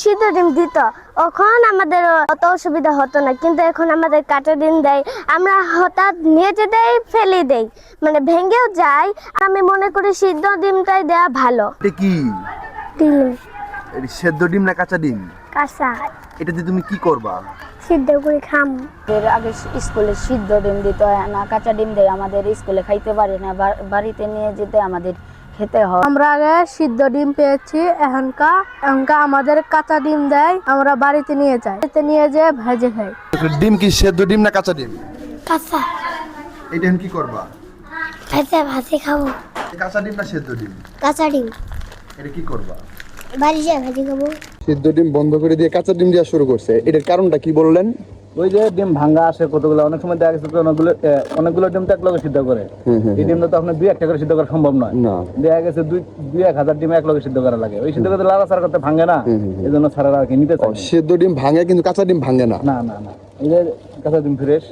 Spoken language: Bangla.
সিদ্ধ ডিম দিত তখন আমাদের অত অসুবিধা হতো না, কিন্তু এখন আমাদের কাঁচা ডিম দেয়, আমরা হঠাৎ নিয়ে যেতে ফেলে দেই, মানে ভেঙেও যায়। আমি মনে করি সিদ্ধ ডিমটাই দেওয়া ভালো। এটা কি ডিম এটা সেদ্ধ ডিম না কাঁচা ডিম? কাঁচা এটা দিয়ে তুমি কি করবা? সিদ্ধ করে খাম। এর আগে স্কুলে সিদ্ধ ডিম দিত না কাঁচা ডিম দেয়, আমাদের স্কুলে খাইতে পারি না, বাড়িতে নিয়ে যেতে আমাদের খেতে হয়। আমরা আগে সিদ্ধ ডিম পেয়েছি, এখনকার আমাদের কাঁচা ডিম দেয়, আমরা বাড়িতে নিয়ে যাই, বাড়িতে নিয়ে যেয়ে ভেজে খাই। ডিম কি সেদ্ধ ডিম না কাঁচা ডিম? কাঁচা এটা এখন কি করবা? ভেজে ভাজি খাবো। কাঁচা ডিম না সেদ্ধ ডিম? কাঁচা ডিম এটা কি করবা? বাড়ি যেয়ে ভাজি খাবো। সিদ্ধ ডিম বন্ধ করে দিয়ে কাঁচা ডিম দেওয়া শুরু করছে, এটার কারণটা কি বললেন? ওই যে ডিম ভাঙা আসে কতগুলো, অনেক সময় দেখা গেছে অনেকগুলো ডিম তো এক লগে সিদ্ধ করে। এই ডিমটা তো আপনার 2-1টা করে সিদ্ধ করা সম্ভব নয়। দেখা গেছে 2-1,000 ডিম এক লগে সিদ্ধ করা লাগে, ওই সিদ্ধ করতে লাড়াচাড়া করতে ভাঙে না, এই জন্য ছাড়া আর কি নিতে চাই। সিদ্ধ ডিম ভাঙে কিন্তু কাঁচা ডিম ভাঙে না। না না না, এই যে কাঁচা ডিম ফ্রেশ।